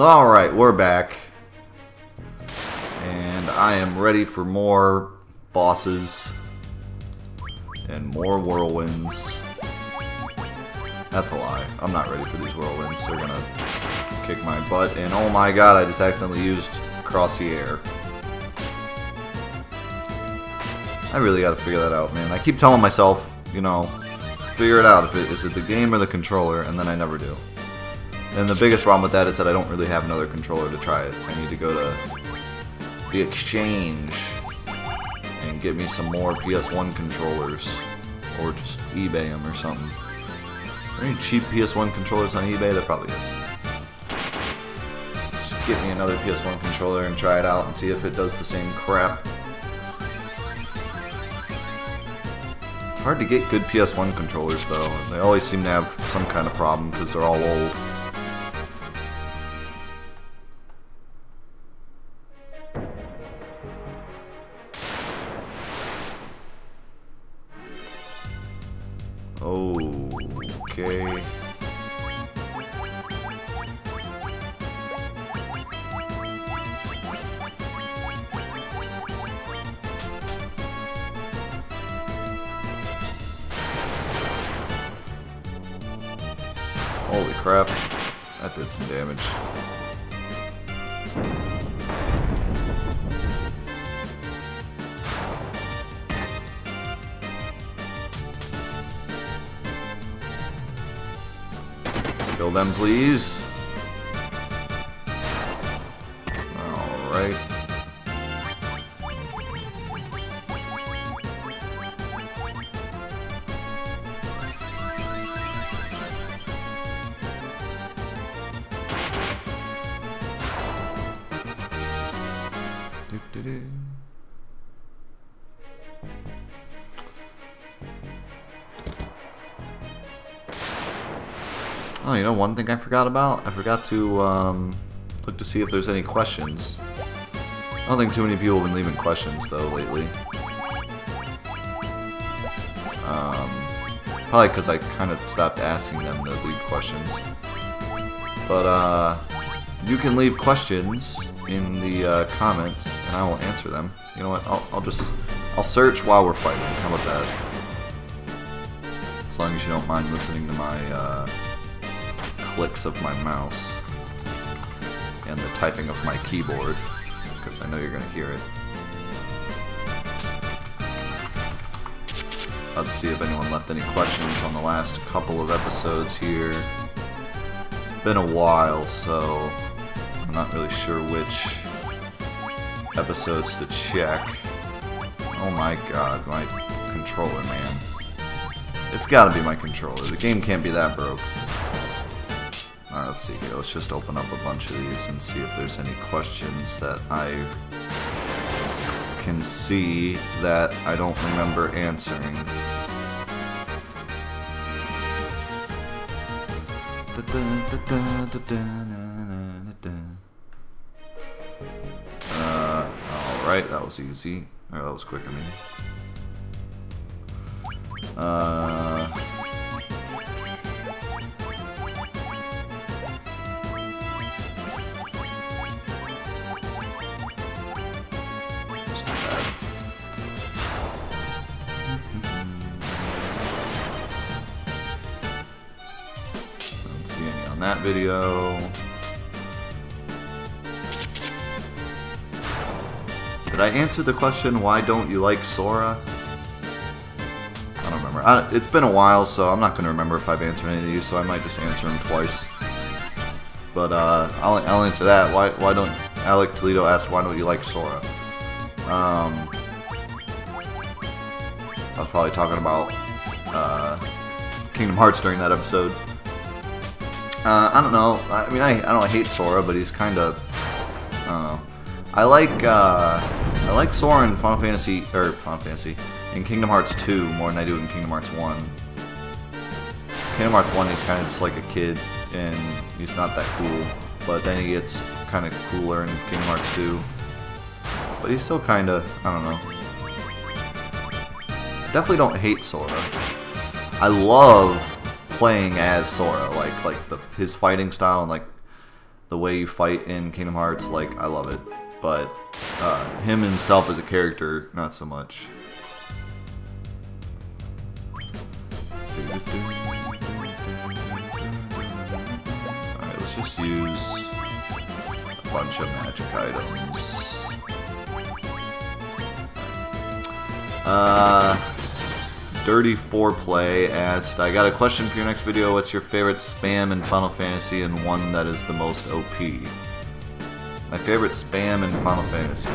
Alright, we're back. And I am ready for more bosses and more whirlwinds. That's a lie. I'm not ready for these whirlwinds. They're gonna kick my butt. And oh my god, I just accidentally used Cross the Air. I really gotta figure that out, man. I keep telling myself, you know, figure it out. Is it the game or the controller? And then I never do. And the biggest problem with that is that I don't really have another controller to try it. I need to go to the exchange and get me some more PS1 controllers. Or just eBay them or something. Are there any cheap PS1 controllers on eBay? There probably is. Just get me another PS1 controller and try it out and see if it does the same crap. It's hard to get good PS1 controllers though. They always seem to have some kind of problem because they're all old. Okay. Holy crap. That did some damage. Kill them, please. Alright. Oh, you know one thing I forgot about? I forgot to look to see if there's any questions. I don't think too many people have been leaving questions though lately. Probably because I kind of stopped asking them to leave questions. But you can leave questions in the comments and I will answer them. You know what? I'll search while we're fighting. How about that? As long as you don't mind listening to my clicks of my mouse and the typing of my keyboard, because I know you're going to hear it. Let's see if anyone left any questions on the last couple of episodes here. It's been a while, so I'm not really sure which episodes to check. Oh my god, my controller, man. It's gotta be my controller. The game can't be that broke. Alright, let's see here. Let's just open up a bunch of these and see if there's any questions that I can see that I don't remember answering. Alright, that was easy. Or that was quick, I mean. That video. Did I answer the question, why don't you like Sora? I don't remember. It's been a while, so I'm not going to remember if I've answered any of these, so I might just answer them twice. But I'll answer that. Why don't Alec Toledo asked, why don't you like Sora? I was probably talking about Kingdom Hearts during that episode. I don't know. I mean, I don't hate Sora, but he's kind of, I don't know. I like Sora in in Kingdom Hearts 2 more than I do in Kingdom Hearts 1. Kingdom Hearts 1, he's kind of just like a kid, and he's not that cool. But then he gets kind of cooler in Kingdom Hearts 2. But he's still kind of, I don't know. I definitely don't hate Sora. I love playing as Sora, like his fighting style, and like the way you fight in Kingdom Hearts, like, I love it. But him himself as a character, not so much. Alright, let's just use a bunch of magic items. Dirty Foreplay asked, I got a question for your next video. What's your favorite spam in Final Fantasy and one that is the most OP? My favorite spam in Final Fantasy?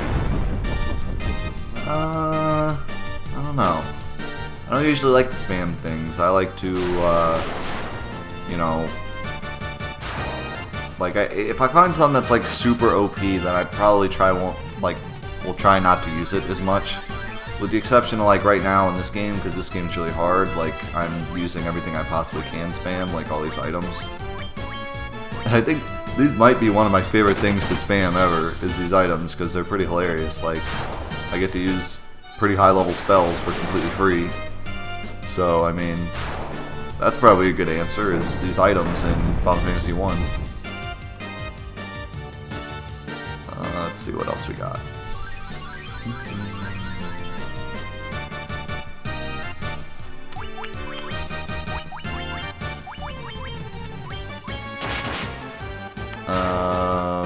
I don't know. I don't usually like to spam things. I like to, you know, like, if I find something that's like super OP, then I probably will try not to use it as much. With the exception of like right now in this game, because this game's really hard, like I'm using everything I possibly can spam, like all these items. And I think these might be one of my favorite things to spam ever, is these items, because they're pretty hilarious. Like, I get to use pretty high level spells for completely free. So, I mean, that's probably a good answer, is these items in Final Fantasy 1. Let's see what else we got.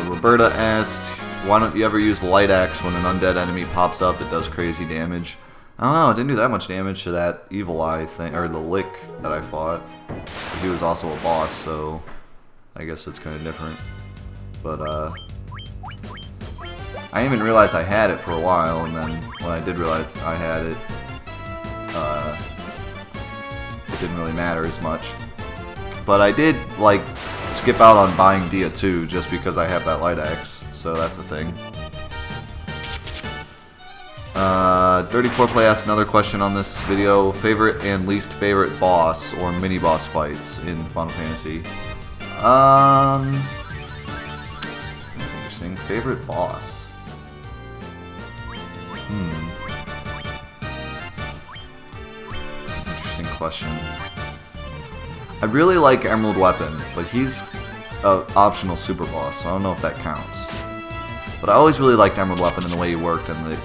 Roberta asked, why don't you ever use Light Axe when an undead enemy pops up? It does crazy damage. I don't know, it didn't do that much damage to that Evil Eye thing, or the Lick that I fought. He was also a boss, so I guess it's kind of different. But, I didn't even realize I had it for a while, and then when I did realize I had it, it didn't really matter as much. But I did, like, skip out on buying Dia 2 just because I have that Light Axe, so that's a thing. Dirty Foreplay asked another question on this video. Favorite and least favorite boss or mini-boss fights in Final Fantasy? That's interesting. Favorite boss? That's an interesting question. I really like Emerald Weapon, but he's an optional super boss, so I don't know if that counts. But I always really liked Emerald Weapon and the way he worked, and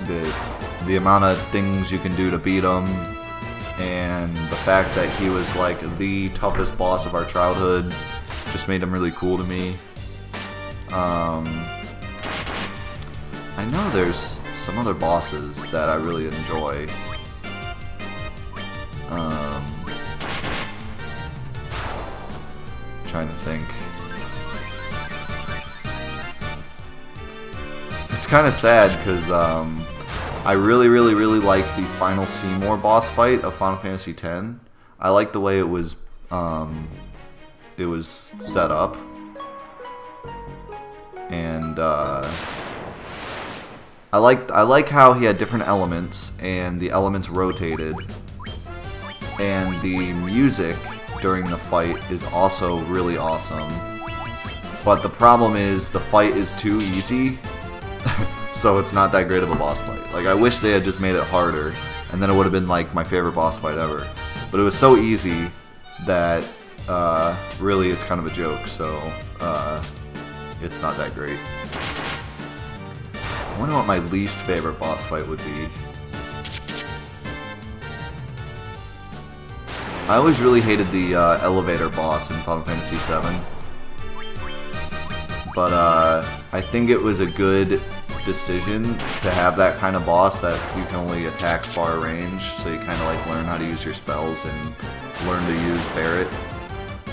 the amount of things you can do to beat him, and the fact that he was like the toughest boss of our childhood just made him really cool to me. I know there's some other bosses that I really enjoy. Trying to think. It's kind of sad because I really like the final Seymour boss fight of Final Fantasy X. I like the way it was set up, and I like how he had different elements and the elements rotated, and the music during the fight is also really awesome. But the problem is the fight is too easy, so it's not that great of a boss fight. Like, I wish they had just made it harder, and then it would have been like my favorite boss fight ever. But it was so easy that really it's kind of a joke, so it's not that great. I wonder what my least favorite boss fight would be. I always really hated the elevator boss in Final Fantasy VII, but I think it was a good decision to have that kind of boss that you can only attack far range, so you kind of like learn how to use your spells and learn to use Barret.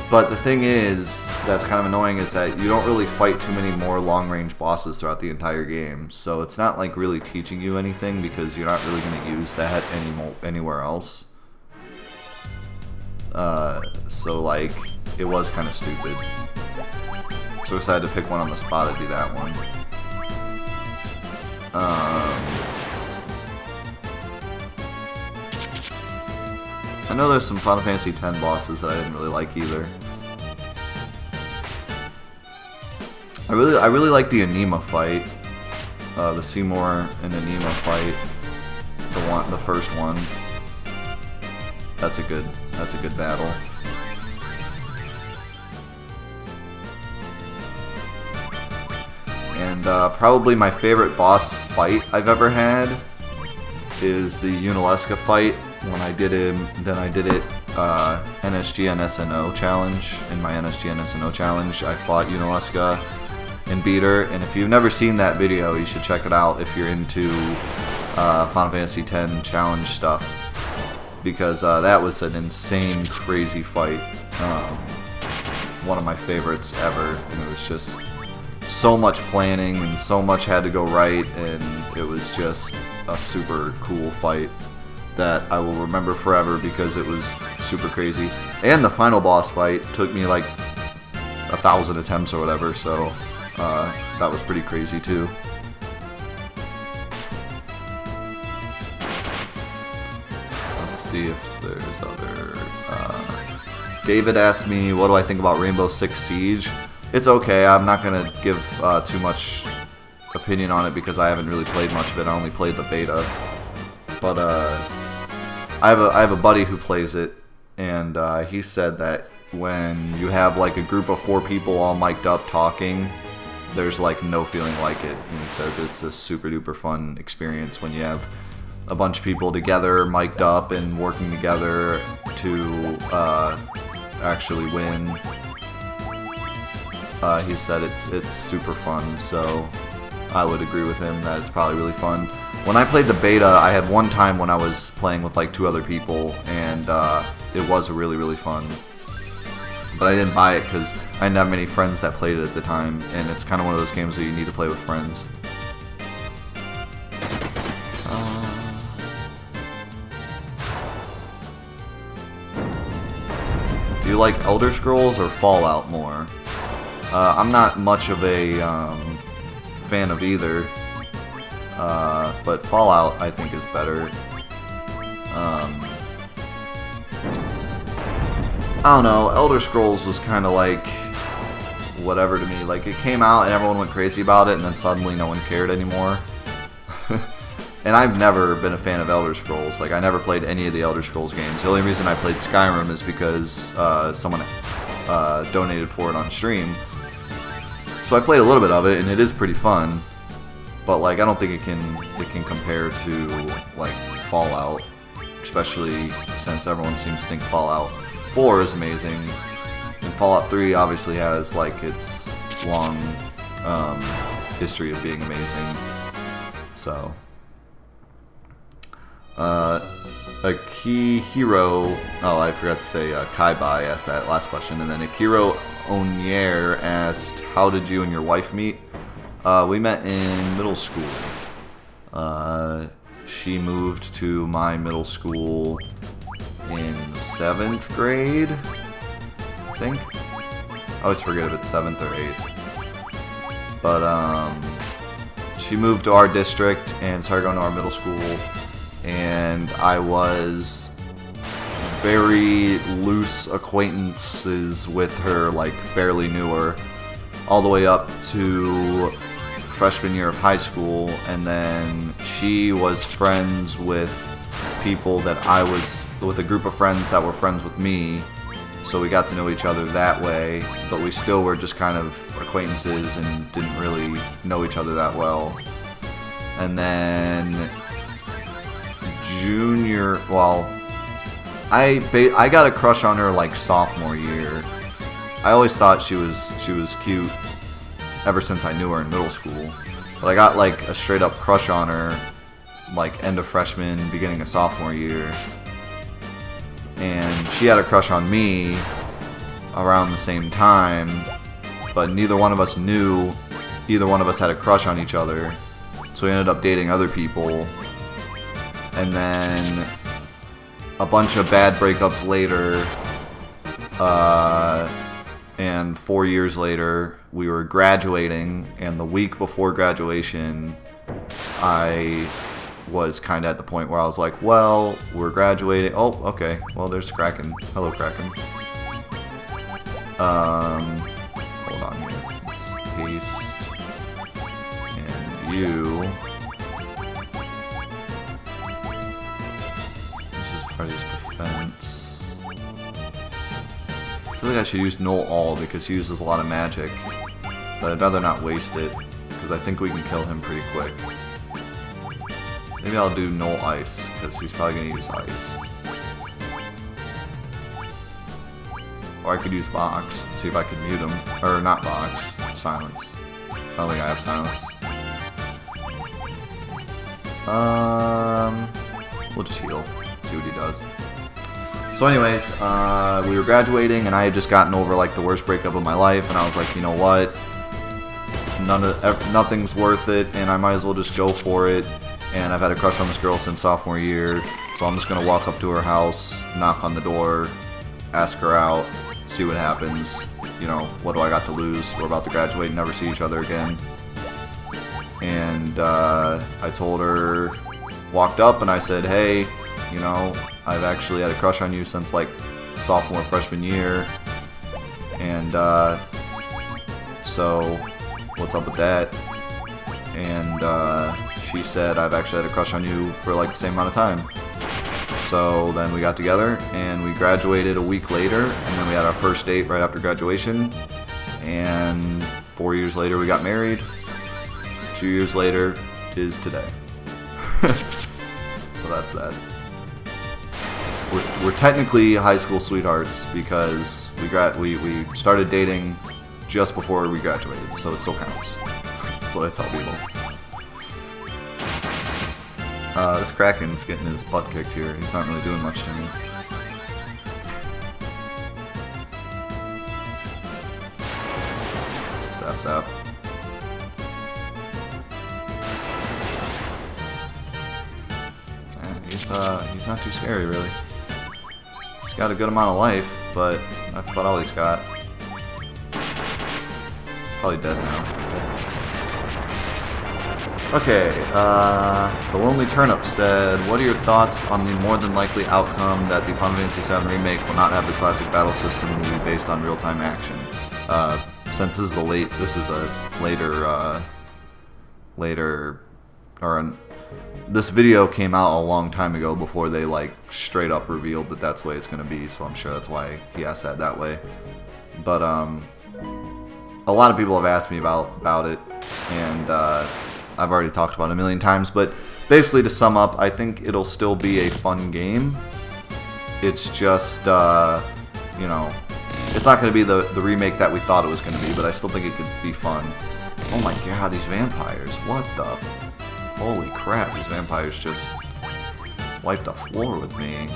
But the thing is, that's kind of annoying, is that you don't really fight too many more long-range bosses throughout the entire game, so it's not like really teaching you anything because you're not really going to use that anywhere else. So like, it was kind of stupid. So I decided to pick one on the spot. It'd be that one. I know there's some Final Fantasy X bosses that I didn't really like either. I really like the Anima fight, the Seymour and Anima fight, the first one. That's a good battle. And probably my favorite boss fight I've ever had is the Unalesca fight. When I did it, NSG and SNO challenge. In my NSG and SNO challenge, I fought Unalesca and beat her. And if you've never seen that video, you should check it out if you're into Final Fantasy X challenge stuff, because that was an insane, crazy fight. One of my favorites ever, and it was just so much planning and so much had to go right, and it was just a super cool fight that I will remember forever because it was super crazy. And the final boss fight took me like 1,000 attempts or whatever, so that was pretty crazy too. Let's see if there's other... David asked me, what do I think about Rainbow Six Siege? It's okay. I'm not going to give too much opinion on it because I haven't really played much of it. I only played the beta. But I have a buddy who plays it, and he said that when you have like a group of 4 people all mic'd up talking, there's like no feeling like it. And he says it's a super duper fun experience when you have a bunch of people together, mic'd up, and working together to actually win. He said it's super fun, so I would agree with him that it's probably really fun. When I played the beta, I had one time when I was playing with like 2 other people, and it was really, really fun. But I didn't buy it because I didn't have many friends that played it at the time, and it's kind of one of those games that you need to play with friends. Do you like Elder Scrolls or Fallout more? I'm not much of a fan of either, but Fallout I think is better. I don't know, Elder Scrolls was kind of like whatever to me. Like, it came out and everyone went crazy about it, and then suddenly no one cared anymore. And I've never been a fan of Elder Scrolls. Like, I never played any of the Elder Scrolls games. The only reason I played Skyrim is because someone donated for it on stream. So I played a little bit of it, and it is pretty fun. But like, I don't think it can compare to like Fallout, especially since everyone seems to think Fallout 4 is amazing, and Fallout 3 obviously has like its long history of being amazing. So. Akihiro, oh, I forgot to say, Kaibai asked that last question, and then Akiro Onier asked, how did you and your wife meet? We met in middle school. She moved to my middle school in 7th grade, I think. I always forget if it's 7th or 8th. But, she moved to our district and started going to our middle school. And I was very loose acquaintances with her, like barely knew her, all the way up to freshman year of high school, and then she was friends with people that I was, with a group of friends that were friends with me, so we got to know each other that way, but we still were just kind of acquaintances and didn't really know each other that well. And then junior, well, I got a crush on her like sophomore year. I always thought she was cute ever since I knew her in middle school, but I got like a straight up crush on her like end of freshman, beginning of sophomore year, and she had a crush on me around the same time, but neither one of us knew either one of us had a crush on each other, so we ended up dating other people. And then a bunch of bad breakups later, and 4 years later, we were graduating, and the week before graduation, I was kind of at the point where I was like, well, we're graduating. Oh, okay. Well, there's Kraken. Hello, Kraken. Hold on here. Let's paste. And you. Just defense. I feel like I should use Null All because he uses a lot of magic, but I'd rather not waste it because I think we can kill him pretty quick. Maybe I'll do no ice, because he's probably going to use ice. Or I could use Vox, see if I can mute him. Or not Vox, silence. I don't think I have silence. We'll just heal, see what he does. So anyways, we were graduating, and I had just gotten over like the worst breakup of my life, and I was like, you know what? Nothing's worth it, and I might as well just go for it. And I've had a crush on this girl since sophomore year, so I'm just gonna walk up to her house, knock on the door, ask her out, see what happens. You know, what do I got to lose? We're about to graduate and never see each other again. And I told her, walked up and I said, hey, you know, I've actually had a crush on you since like sophomore, freshman year. And so what's up with that? And she said, I've actually had a crush on you for like the same amount of time. So then we got together and we graduated a week later, and then we had our first date right after graduation. And 4 years later we got married. 2 years later is today. So that's that. We're technically high school sweethearts because we started dating just before we graduated, so it still counts. That's what I tell people. This Kraken's getting his butt kicked here. He's not really doing much to me. Zap zap. He's not too scary, really. He's got a good amount of life, but that's about all he's got. He's probably dead now. Okay, the Lonely Turnip said, what are your thoughts on the more than likely outcome that the Final Fantasy VII Remake will not have the classic battle system and will be based on real-time action? Since this is a this video came out a long time ago before they like straight up revealed that that's the way it's going to be, so I'm sure that's why he asked that way. But a lot of people have asked me about it, and I've already talked about it a million times, but basically to sum up, I think it'll still be a fun game. It's just, you know, it's not going to be the remake that we thought it was going to be, but I still think it could be fun. Oh my god, these vampires, what the... Holy crap, these vampires just wiped the floor with me.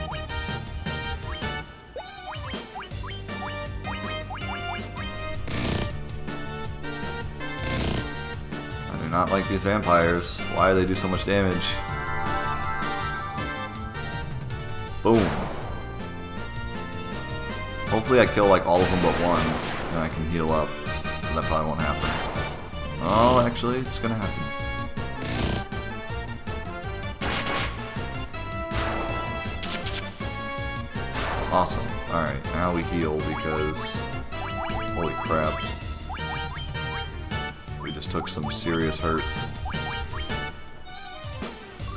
I do not like these vampires. Why do they do so much damage? Boom. Hopefully I kill like all of them but one, and I can heal up. That probably won't happen. Oh, actually, it's gonna happen. Awesome. Alright, now we heal because... Holy crap. We just took some serious hurt.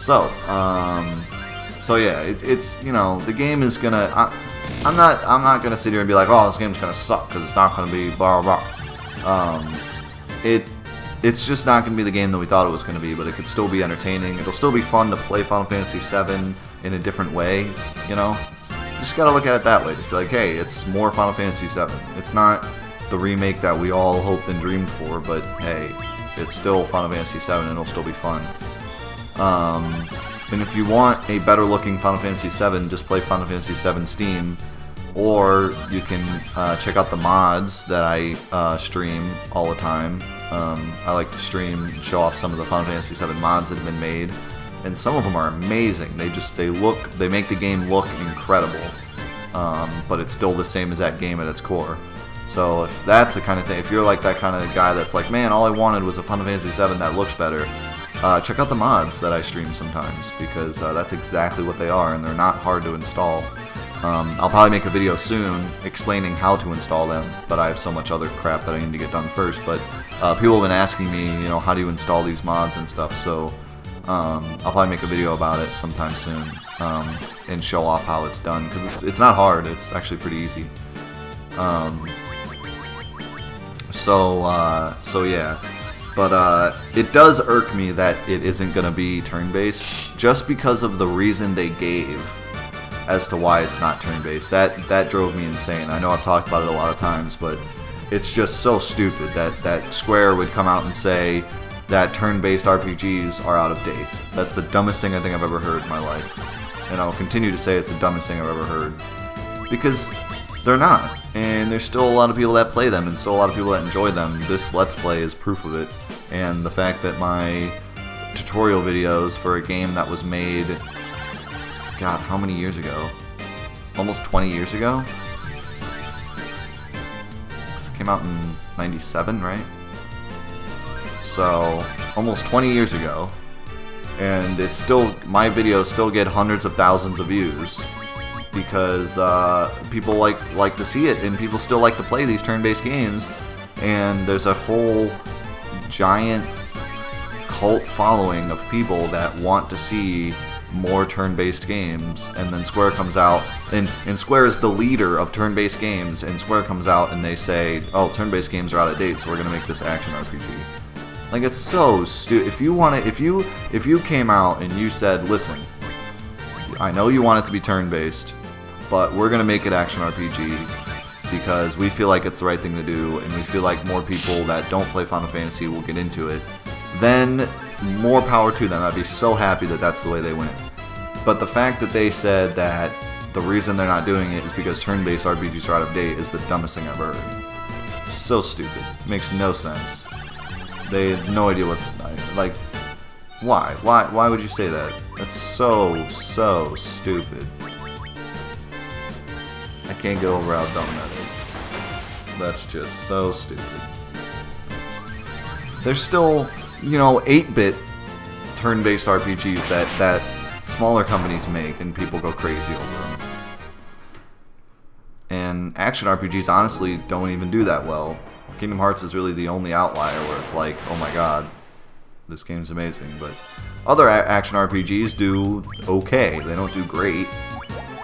So, yeah, it's, you know, the game is gonna... I'm not gonna sit here and be like, oh, this game's gonna suck because it's not gonna be blah blah blah. It's just not gonna be the game that we thought it was gonna be, but it could still be entertaining. It'll still be fun to play Final Fantasy VII in a different way, you know? You just gotta look at it that way. Just be like, hey, it's more Final Fantasy VII. It's not the remake that we all hoped and dreamed for, but hey, it's still Final Fantasy VII and it'll still be fun. And if you want a better looking Final Fantasy VII, just play Final Fantasy VII Steam, or you can check out the mods that I stream all the time. I like to stream and show off some of the Final Fantasy VII mods that have been made, and some of them are amazing. They make the game look incredible, but it's still the same as that game at its core. So if that's the kind of thing, if you're like that kind of guy that's like, man, all I wanted was a Final Fantasy VII that looks better, check out the mods that I stream sometimes, because that's exactly what they are, and they're not hard to install. I'll probably make a video soon explaining how to install them, but I have so much other crap that I need to get done first. But people have been asking me, you know, how do you install these mods and stuff, so I'll probably make a video about it sometime soon, and show off how it's done, because it's not hard, it's actually pretty easy. So yeah. But it does irk me that it isn't going to be turn-based, just because of the reason they gave as to why it's not turn-based. That drove me insane. I know I've talked about it a lot of times, but it's just so stupid that Square would come out and say that turn-based RPGs are out of date. That's the dumbest thing I think I've ever heard in my life. And I'll continue to say it's the dumbest thing I've ever heard. Because they're not. And there's still a lot of people that play them, and still a lot of people that enjoy them. This Let's Play is proof of it. And the fact that my tutorial videos for a game that was made, God, how many years ago? Almost 20 years ago? It came out in 97, right? So, almost 20 years ago. And it's still, my videos still get hundreds of thousands of views. Because people like to see it, and people still like to play these turn-based games. And there's a whole giant cult following of people that want to see more turn-based games, and then Square comes out, and Square is the leader of turn-based games, and Square comes out and they say, oh, turn-based games are out of date, so we're gonna make this action RPG. Like, it's so stupid. If you came out and you said, listen, I know you want it to be turn-based, but we're gonna make it action RPG because we feel like it's the right thing to do, and we feel like more people that don't play Final Fantasy will get into it, then more power to them. I'd be so happy that that's the way they went. But the fact that they said that the reason they're not doing it is because turn-based RPGs are out of date is the dumbest thing I've ever heard. So stupid. Makes no sense. They have no idea what, like, why? Why would you say that? That's so stupid. I can't get over how dumb that is. That's just so stupid. There's still, you know, 8-bit turn-based RPGs that smaller companies make, and people go crazy over them. And action RPGs honestly don't even do that well. Kingdom Hearts is really the only outlier where it's like, oh my god, this game's amazing. But other action RPGs do okay. They don't do great.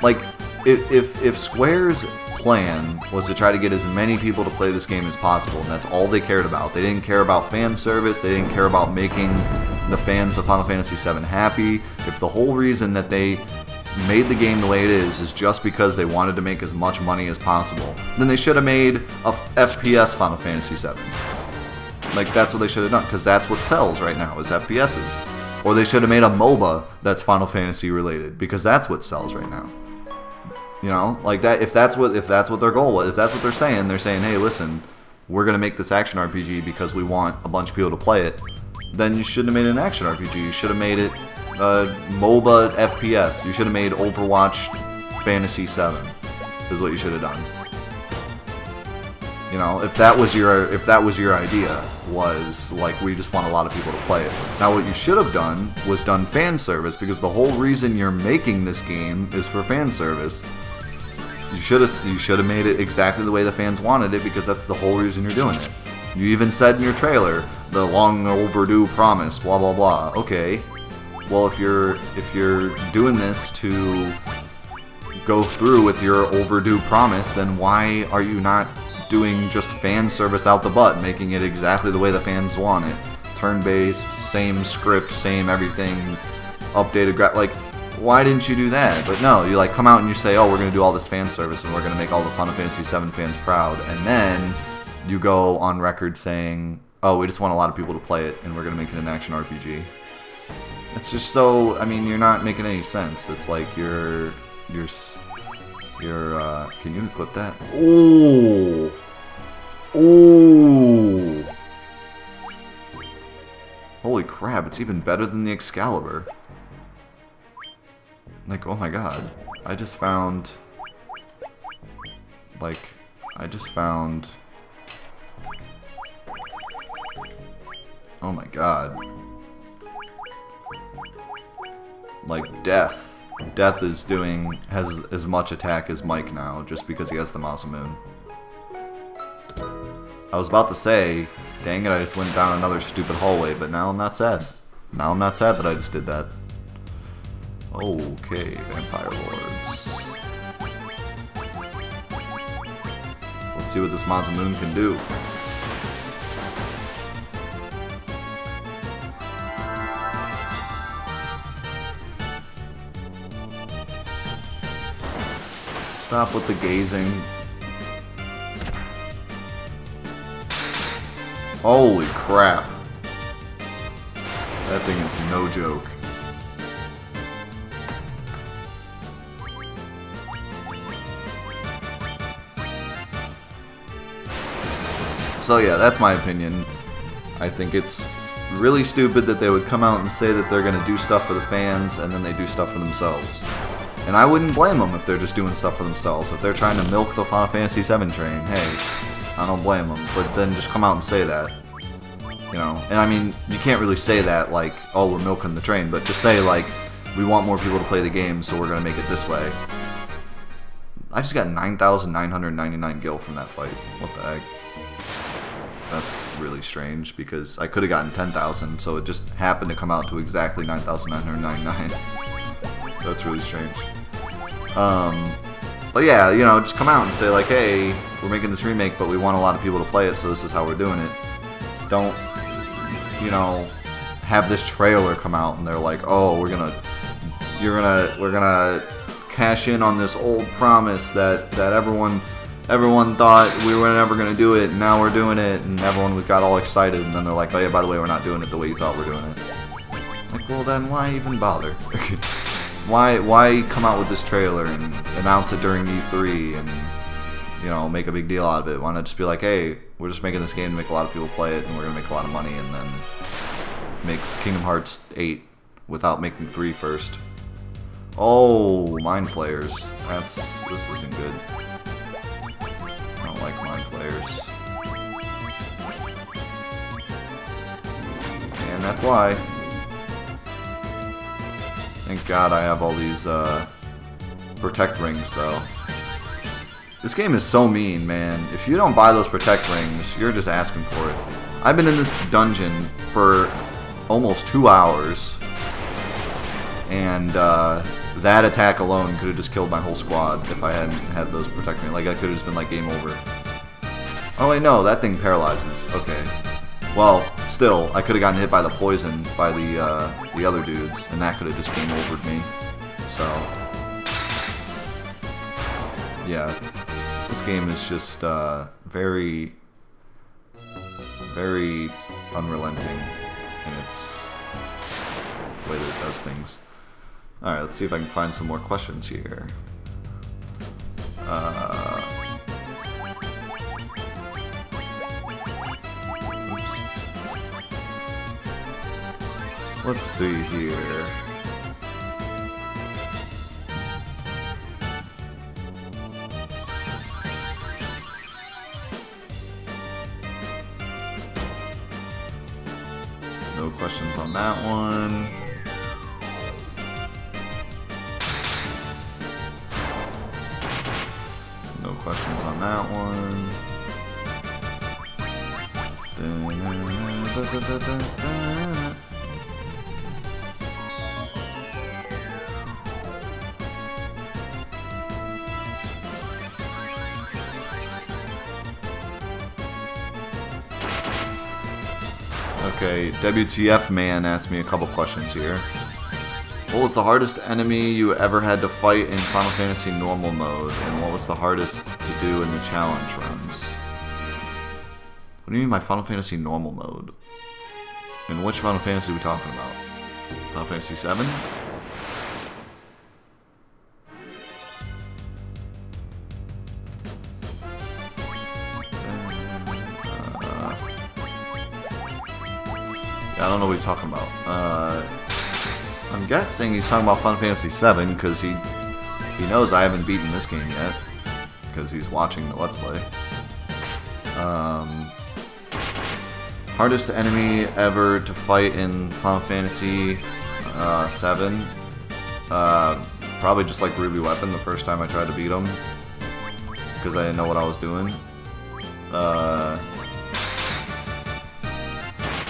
Like, if Square's plan was to try to get as many people to play this game as possible, and that's all they cared about. They didn't care about fan service, they didn't care about making the fans of Final Fantasy VII happy. If the whole reason that they made the game the way it is just because they wanted to make as much money as possible, then they should have made a FPS Final Fantasy VII. Like, that's what they should have done, because that's what sells right now, is FPSs. Or they should have made a MOBA that's Final Fantasy related, because that's what sells right now. You know, like that. If that's what their goal was, if that's what they're saying, hey, listen, we're gonna make this action RPG because we want a bunch of people to play it. Then you shouldn't have made it an action RPG. You should have made it MOBA FPS. You should have made Overwatch Fantasy 7. Is what you should have done. You know, if that was your idea, was like, we just want a lot of people to play it. Now what you should have done was done fan service, because the whole reason you're making this game is for fan service. You should have made it exactly the way the fans wanted it, because that's the whole reason you're doing it. You even said in your trailer, the long overdue promise, blah blah blah. Okay, well, if you're doing this to go through with your overdue promise, then why are you not doing just fan service out the butt, making it exactly the way the fans want it? Turn-based, same script, same everything, updated like, why didn't you do that? But no, you like come out and you say, oh, we're going to do all this fan service and we're going to make all the Final Fantasy VII fans proud, and then you go on record saying, oh, we just want a lot of people to play it and we're going to make it an action RPG. It's just so, I mean, you're not making any sense. It's like you're can you clip that? Ooh. Ooh. Holy crap, it's even better than the Excalibur. Like, oh my god. I just found... Oh my god. Like, Death. Death has as much attack as Mike now, just because he has the Masamune. I was about to say, dang it, I just went down another stupid hallway, but now I'm not sad. Now I'm not sad that I just did that. Okay, Vampire Lords. Let's see what this Masamune can do. Stop with the gazing. Holy crap. That thing is no joke. So yeah, that's my opinion. I think it's really stupid that they would come out and say that they're going to do stuff for the fans and then they do stuff for themselves. And I wouldn't blame them if they're just doing stuff for themselves. If they're trying to milk the Final Fantasy VII train, hey, I don't blame them. But then just come out and say that. You know, and I mean, you can't really say that like, oh, we're milking the train, but to say like, we want more people to play the game, so we're going to make it this way. I just got 9,999 gil from that fight. What the heck? That's really strange, because I could have gotten 10,000, so it just happened to come out to exactly 9,999. That's really strange. But yeah, you know, just come out and say like, hey, we're making this remake, but we want a lot of people to play it, so this is how we're doing it. Don't, you know, have this trailer come out and they're like, oh, we're gonna cash in on this old promise that everyone thought we were never gonna do it, and now we're doing it, and everyone got all excited, and then they're like, oh yeah, by the way, we're not doing it the way you thought we're doing it. Like, well then, why even bother? Why come out with this trailer and announce it during E3 and, you know, make a big deal out of it? Why not just be like, hey, we're just making this game to make a lot of people play it, and we're gonna make a lot of money, and then make Kingdom Hearts 8 without making 3 first. Oh, Mind Flayers. This isn't good. I don't like Mind Flayers. And that's why. Thank God I have all these Protect Rings, though. This game is so mean, man. If you don't buy those Protect Rings, you're just asking for it. I've been in this dungeon for almost 2 hours, and that attack alone could have just killed my whole squad if I hadn't had those Protect Rings. Like, I could have just been like, game over. Oh wait, no, that thing paralyzes. Okay. Well, still, I could have gotten hit by the poison by the other dudes, and that could have just game overed me. So, yeah, this game is just very, very unrelenting in its way that it does things. Alright, let's see if I can find some more questions here. Let's see here. No questions on that one. No questions on that one. Okay, WTF Man asked me a couple questions here. What was the hardest enemy you ever had to fight in Final Fantasy normal mode, and what was the hardest to do in the challenge runs? What do you mean by Final Fantasy normal mode? And which Final Fantasy are we talking about? Final Fantasy VII? I don't know what he's talking about. I'm guessing he's talking about Final Fantasy VII because he knows I haven't beaten this game yet because he's watching the Let's Play. Hardest enemy ever to fight in Final Fantasy VII. Probably just like Ruby Weapon the first time I tried to beat him because I didn't know what I was doing.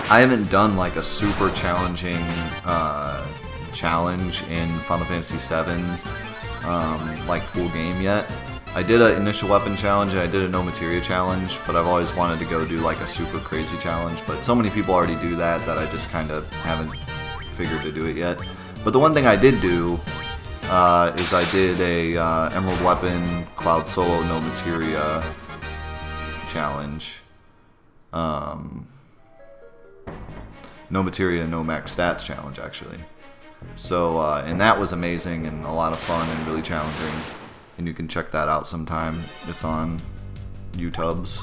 I haven't done like a super challenging challenge in Final Fantasy VII, like full game yet. I did an initial weapon challenge and I did a no materia challenge, but I've always wanted to go do like a super crazy challenge. But so many people already do that I just kind of haven't figured to do it yet. But the one thing I did do is I did a Emerald Weapon, Cloud Solo, no Materia challenge. No Materia, no max stats challenge, actually. So, and that was amazing and a lot of fun and really challenging. And you can check that out sometime. It's on YouTube's.